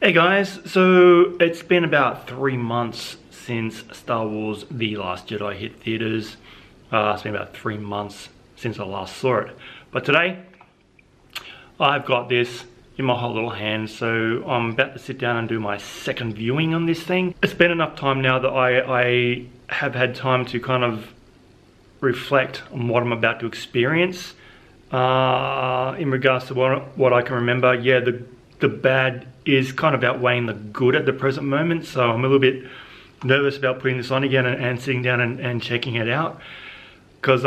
Hey guys, so it's been about 3 months since Star Wars The Last Jedi hit theaters. It's been about 3 months since I last saw it. But today, I've got this in my whole little hand, so I'm about to sit down and do my second viewing on this thing. It's been enough time now that I have had time to kind of reflect on what I'm about to experience. In regards to what I can remember, yeah, the bad is kind of outweighing the good at the present moment, so I'm a little bit nervous about putting this on again and sitting down and checking it out, because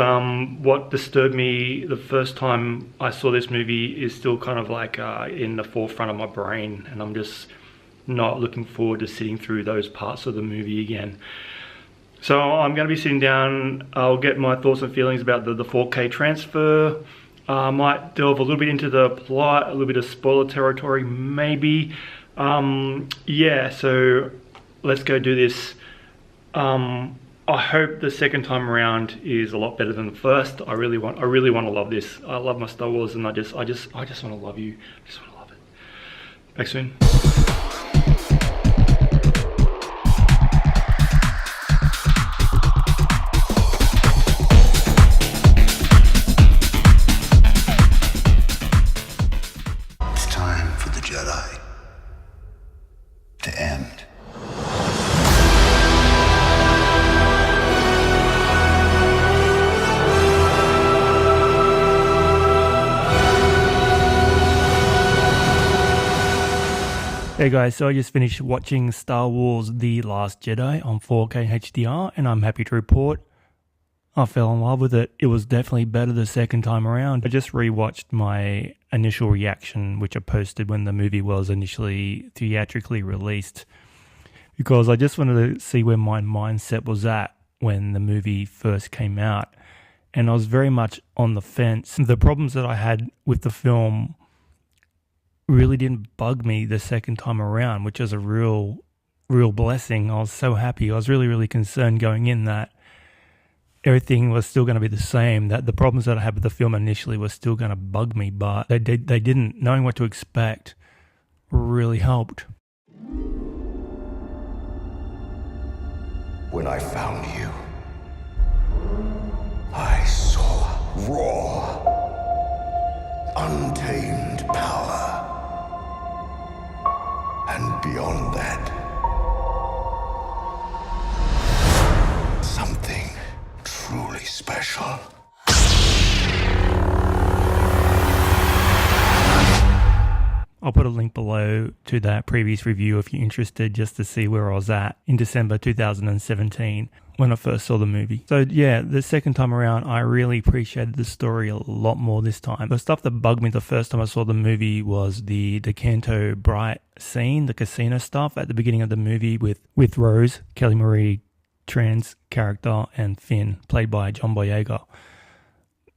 what disturbed me the first time I saw this movie is still kind of like in the forefront of my brain, and I'm just not looking forward to sitting through those parts of the movie again. So I'm going to be sitting down. I'll get my thoughts and feelings about the 4K transfer. I might delve a little bit into the plot, a little bit of spoiler territory, maybe. Yeah, so let's go do this. I hope the second time around is a lot better than the first. I really want to love this. I love my Star Wars, and I just want to love you. I just want to love it. Back soon. Jedi to end. Hey guys, so I just finished watching Star Wars The Last Jedi on 4K HDR, and I'm happy to report I fell in love with it. It was definitely better the second time around. I just rewatched my initial reaction, which I posted when the movie was initially theatrically released, because I just wanted to see where my mindset was at when the movie first came out. And I was very much on the fence. The problems that I had with the film really didn't bug me the second time around, which is a real blessing. I was so happy. I was really concerned going in that everything was still going to be the same, that the problems that I had with the film initially were still going to bug me, but they didn't. Knowing what to expect really helped. When I found you, I saw raw, untamed power. And beyond that, something truly special. I'll put a link below to that previous review if you're interested, just to see where I was at in December 2017 when I first saw the movie. So yeah, the second time around, I really appreciated the story a lot more this time. The stuff that bugged me the first time I saw the movie was the Canto Bright scene, the casino stuff at the beginning of the movie with Rose, Kelly Marie Tran's character, and Finn, played by John Boyega.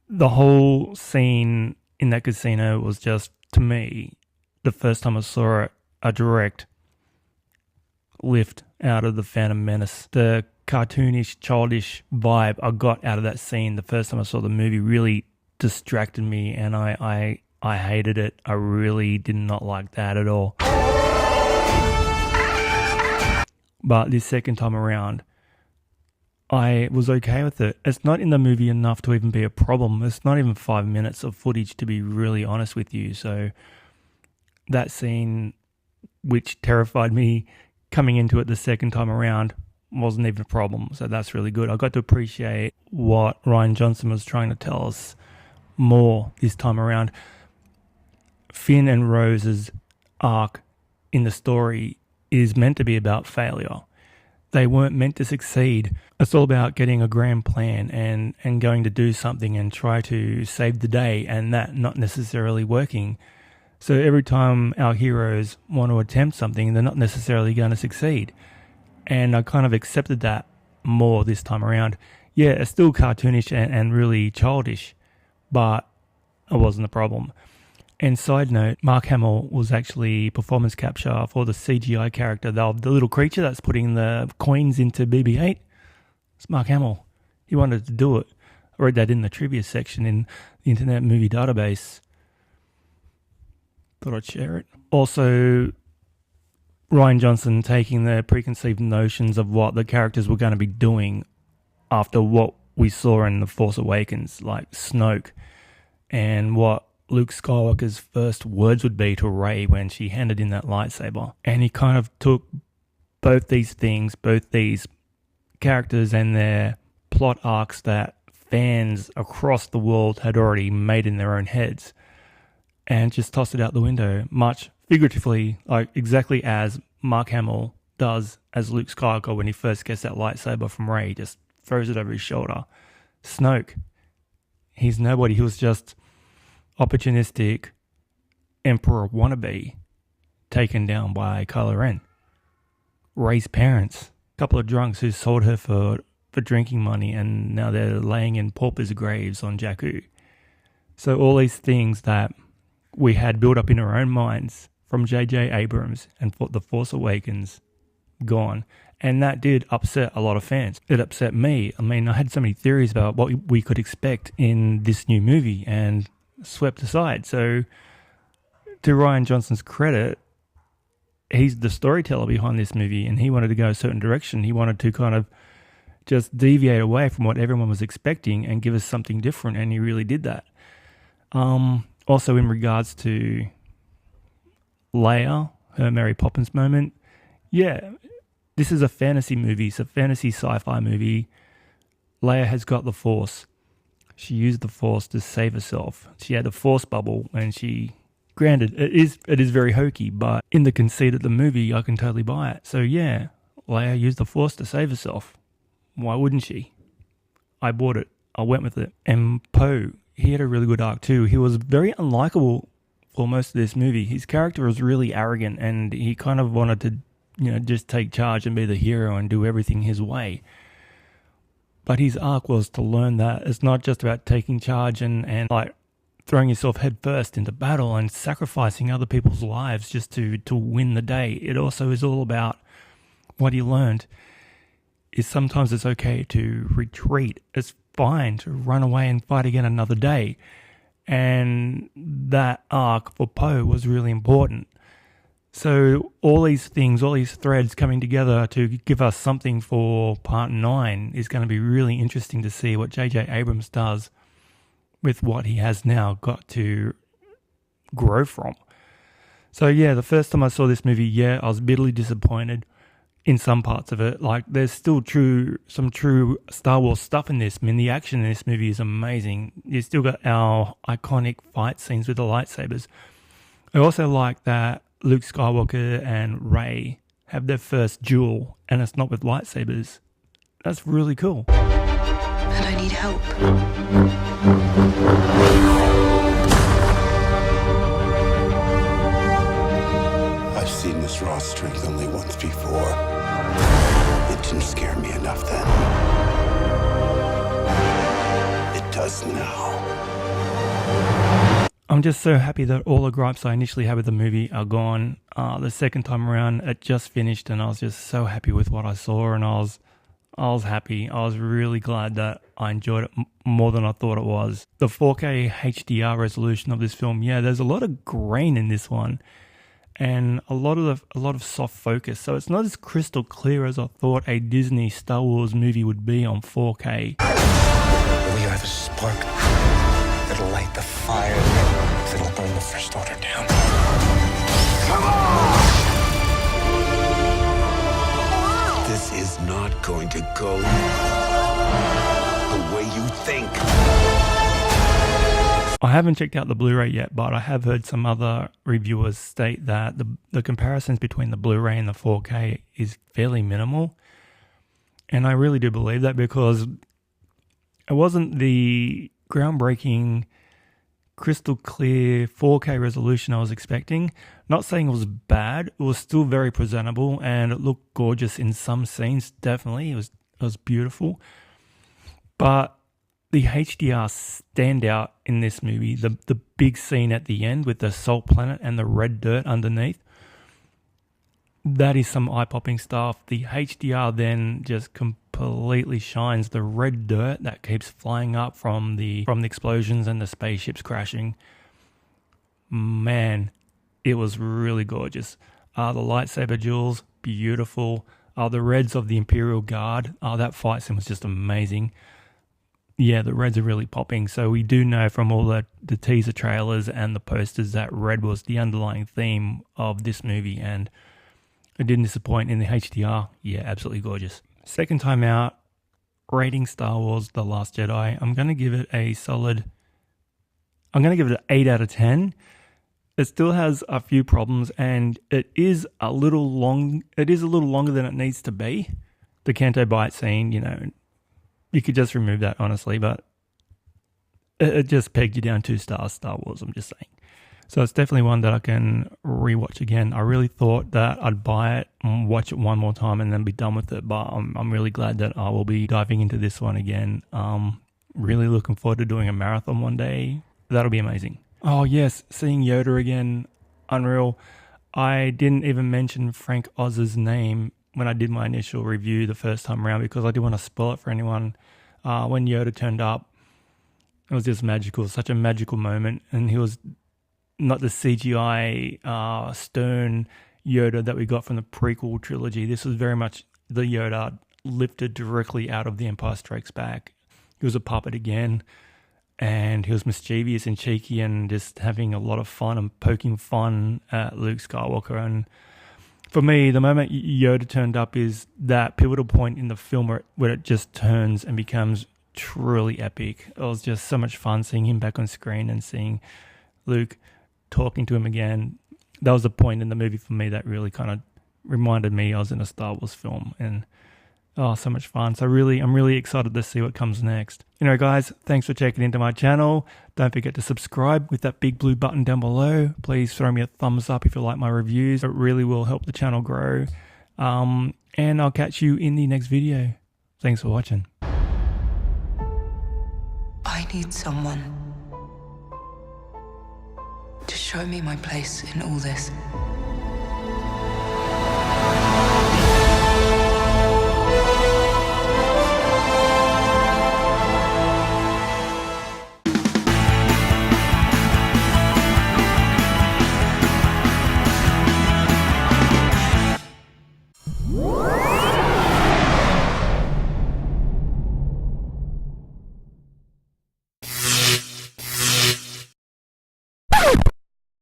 The whole scene in that casino was just, to me, the first time I saw it, a direct lift out of the Phantom Menace. The cartoonish, childish vibe I got out of that scene the first time I saw the movie really distracted me, and I hated it. I really did not like that at all. But this second time around, I was okay with it. It's not in the movie enough to even be a problem. It's not even 5 minutes of footage, to be really honest with you. So that scene, which terrified me coming into it the second time around, wasn't even a problem. So that's really good. I got to appreciate what Rian Johnson was trying to tell us more this time around. Finn and Rose's arc in the story is meant to be about failure. They weren't meant to succeed. It's all about getting a grand plan and going to do something and try to save the day, and that not necessarily working. So every time our heroes want to attempt something, they're not necessarily going to succeed. And I kind of accepted that more this time around. Yeah, it's still cartoonish and really childish, but it wasn't a problem. And side note, Mark Hamill was actually performance capture for the CGI character, the little creature that's putting the coins into BB-8. It's Mark Hamill. He wanted to do it. I read that in the trivia section in the Internet Movie Database. Thought I'd share it. Also, Rian Johnson taking the preconceived notions of what the characters were going to be doing after what we saw in The Force Awakens, like Snoke, and what Luke Skywalker's first words would be to Rey when she handed in that lightsaber. And he kind of took both these things, both these characters and their plot arcs that fans across the world had already made in their own heads, and just tossed it out the window, much figuratively, like exactly as Mark Hamill does as Luke Skywalker when he first gets that lightsaber from Rey, just throws it over his shoulder. Snoke, he's nobody. He was just opportunistic Emperor wannabe taken down by Kylo Ren. Rey's parents, a couple of drunks who sold her for drinking money, and now they're laying in paupers' graves on Jakku. So all these things that we had built up in our own minds from J.J. Abrams and for The Force Awakens, gone. And that did upset a lot of fans. It upset me. I mean, I had so many theories about what we could expect in this new movie and swept aside. So to Rian Johnson's credit, he's the storyteller behind this movie, and he wanted to go a certain direction. He wanted to kind of just deviate away from what everyone was expecting and give us something different, and he really did that. Also, in regards to Leia, her Mary Poppins moment, yeah, this is a fantasy movie. It's a fantasy sci-fi movie. Leia has got the Force. She used the Force to save herself. She had a Force bubble, and granted, it is very hokey, but in the conceit of the movie, I can totally buy it. So yeah, Leia used the Force to save herself. Why wouldn't she? I bought it. I went with it. And Poe, he had a really good arc too. He was very unlikable for most of this movie. His character was really arrogant, and he kind of wanted to, just take charge and be the hero and do everything his way. But his arc was to learn that it's not just about taking charge and like throwing yourself headfirst into battle and sacrificing other people's lives just to win the day. It also is all about what he learned is sometimes it's okay to retreat. It's fine to run away and fight again another day. And that arc for Poe was really important. So all these things, all these threads coming together to give us something for part 9 is going to be really interesting to see what J.J. Abrams does with what he has now got to grow from. So yeah, the first time I saw this movie, I was bitterly disappointed in some parts of it. Like, there's still some true Star Wars stuff in this. I mean, the action in this movie is amazing. You still got our iconic fight scenes with the lightsabers. I also like that Luke Skywalker and Rey have their first duel, and it's not with lightsabers. That's really cool. And I need help. I've seen this raw strength only once before. It didn't scare me enough then. It does now. I'm just so happy that all the gripes I initially had with the movie are gone. The second time around, it just finished, and I was just so happy with what I saw, and I was happy. I was really glad that I enjoyed it more than I thought it was. The 4K HDR resolution of this film, there's a lot of grain in this one, and a lot of soft focus. So it's not as crystal clear as I thought a Disney Star Wars movie would be on 4K. We are the spark that'll light the fire that'll burn the First Order down. Come on! This is not going to go the way you think. I haven't checked out the Blu-ray yet, but I have heard some other reviewers state that the comparisons between the Blu-ray and the 4K is fairly minimal. And I really do believe that, because it wasn't the groundbreaking, crystal clear 4K resolution I was expecting. Not saying it was bad, it was still very presentable, and it looked gorgeous in some scenes, definitely. It was beautiful. But the HDR standout in this movie, the big scene at the end with the salt planet and the red dirt underneath, that is some eye-popping stuff. The HDR then just completely shines the red dirt that keeps flying up from the explosions and the spaceships crashing. Man, it was really gorgeous. The lightsaber duels, beautiful. The Reds of the Imperial Guard, that fight scene was just amazing. Yeah, the Reds are really popping. So we do know from all the teaser trailers and the posters that Red was the underlying theme of this movie, and it didn't disappoint in the HDR. Yeah, absolutely gorgeous. Second time out, rating Star Wars The Last Jedi. I'm going to give it an 8 out of 10. It still has a few problems, and it is a little long. It is a little longer than it needs to be. The Canto Bight scene, you could just remove that, honestly, but it just pegged you down 2 stars, Star Wars, I'm just saying. So it's definitely one that I can rewatch again. I really thought that I'd buy it and watch it one more time and then be done with it, but I'm really glad that I will be diving into this one again. Really looking forward to doing a marathon one day. That'll be amazing. Oh yes, seeing Yoda again, unreal. I didn't even mention Frank Oz's name when I did my initial review the first time around because I didn't want to spoil it for anyone. When Yoda turned up, it was just magical, such a magical moment, and he was not the CGI stern Yoda that we got from the prequel trilogy. This was very much the Yoda lifted directly out of The Empire Strikes Back. He was a puppet again, and he was mischievous and cheeky and just having a lot of fun and poking fun at Luke Skywalker. And for me, the moment Yoda turned up is that pivotal point in the film where it just turns and becomes truly epic. It was just so much fun seeing him back on screen and seeing Luke talking to him again. That was the point in the movie for me that really kind of reminded me I was in a Star Wars film, and so much fun. So I'm really excited to see what comes next. Guys, thanks for checking into my channel. Don't forget to subscribe with that big blue button down below. Please throw me a thumbs up if you like my reviews. It really will help the channel grow. And I'll catch you in the next video. Thanks for watching. I need someone to show me my place in all this.